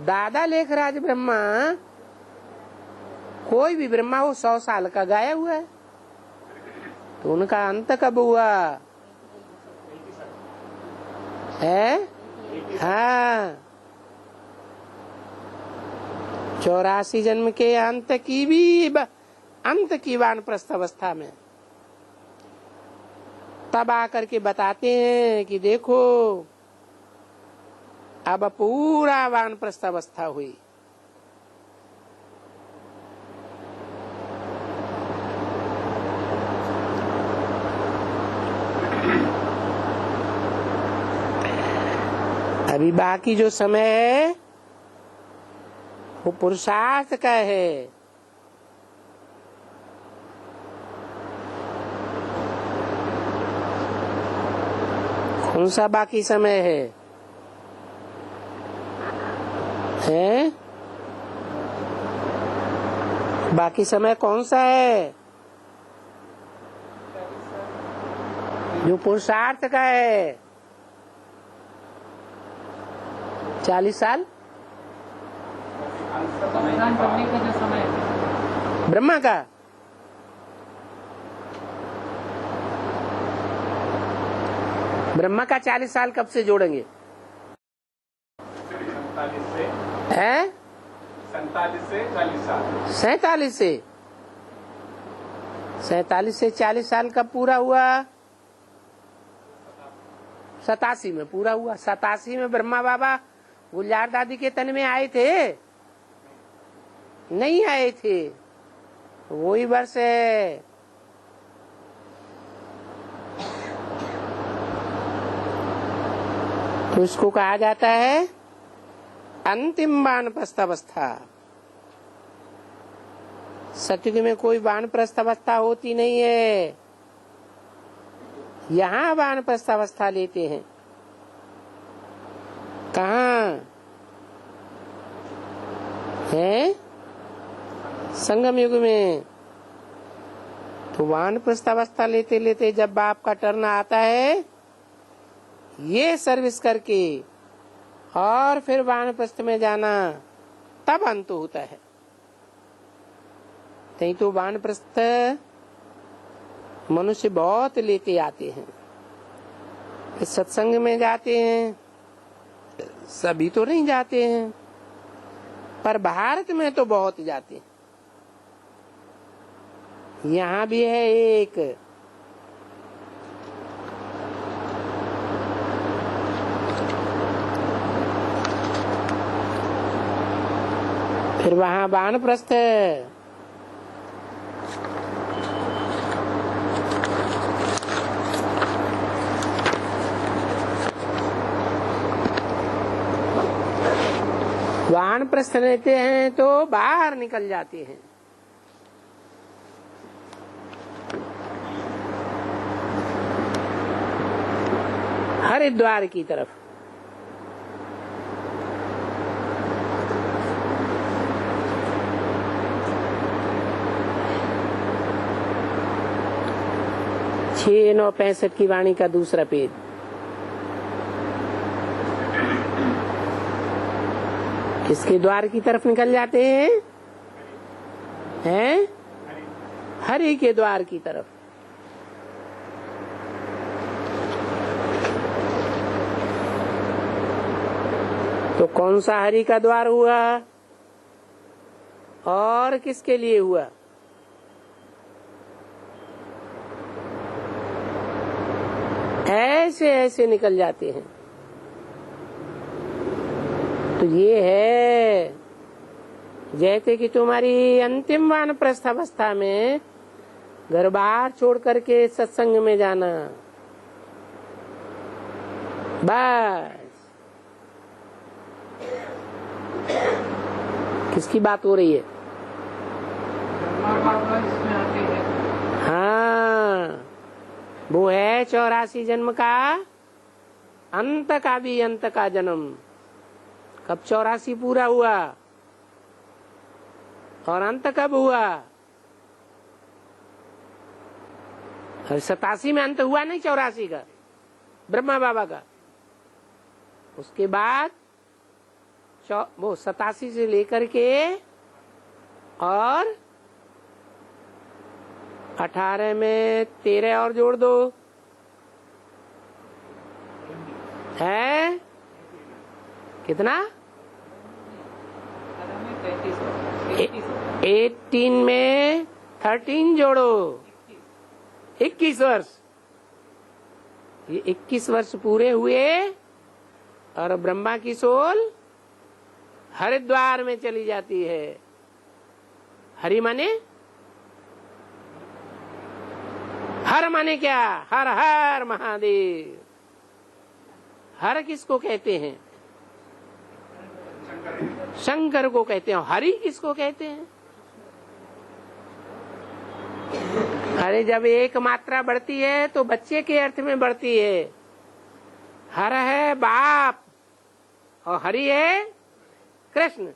दादा लेखराज ब्रह्मा, कोई भी ब्रह्मा हो 100 साल का गाया हुआ है, तो उनका अंत कब हुआ है? हाँ, 84 जन्म के अंत की वानप्रस्थ अवस्था में तब आकर के बताते हैं कि देखो अब पूरा वानप्रस्थ अवस्था हुई। अभी बाकी जो समय है वो पुरुषार्थ का है। कौन सा बाकी समय है? बाकी समय कौन सा है? जो पुरुषार्थ का है। 40 साल करने का जो समय है ब्रह्मा का, ब्रह्मा का 40 साल कब से जोड़ेंगे? 47 से 40 साल। 47 से 40 साल कब पूरा हुआ? 87 में पूरा हुआ। 87 में ब्रह्मा बाबा गुलजार दादी के तन में आए थे? नहीं आए थे, वही वर्ष है। तो इसको कहा जाता है अंतिम वानप्रस्थ अवस्था। सतयुग में कोई वानप्रस्थ अवस्था होती नहीं है, यहाँ वानप्रस्थ अवस्था लेते हैं। कहाँ है? संगम युग में। तो वानप्रस्थ अवस्था लेते लेते जब बाप का टर्न आता है, ये सर्विस करके और फिर वानप्रस्थ में जाना, तब अंत होता है। नहीं तो वानप्रस्थ मनुष्य बहुत लेते आते हैं। इस सत्संग में जाते हैं, सभी तो नहीं जाते हैं, पर भारत में तो बहुत जाते हैं। यहाँ भी है एक, फिर वहाँ वानप्रस्थ वानप्रस्थ रहते हैं तो बाहर निकल जाते हैं। हरिद्वार की तरफ। छः 965 की वाणी का दूसरा पेज। किसके द्वार की तरफ निकल जाते हैं? हरि के द्वार की तरफ। तो कौन सा हरि का द्वार हुआ और किसके लिए हुआ? ऐसे ऐसे निकल जाते हैं। तो ये है जैसे कि तुम्हारी अंतिम वानप्रस्थ अवस्था में घर बार छोड़ करके सत्संग में जाना, बस। किसकी बात हो रही है? हाँ, वो है 84 जन्म का अंत का भी अंत का जन्म। कब 84 पूरा हुआ और अंत कब हुआ? 87 में अंत हुआ नहीं 84 का ब्रह्मा बाबा का। उसके बाद वो 87 से लेकर के और 18 में 13 और जोड़ दो, है कितना? 18 में 13 जोड़ो, 21 वर्ष। ये 21 वर्ष पूरे हुए और ब्रह्मा की सोल हरिद्वार में चली जाती है। हरि माने हर माने क्या? हर हर महादेव। हर किसको कहते हैं? शंकर को कहते हैं। हरि किसको कहते हैं? अरे जब एक मात्रा बढ़ती है तो बच्चे के अर्थ में बढ़ती है। हर है बाप और हरि है कृष्ण।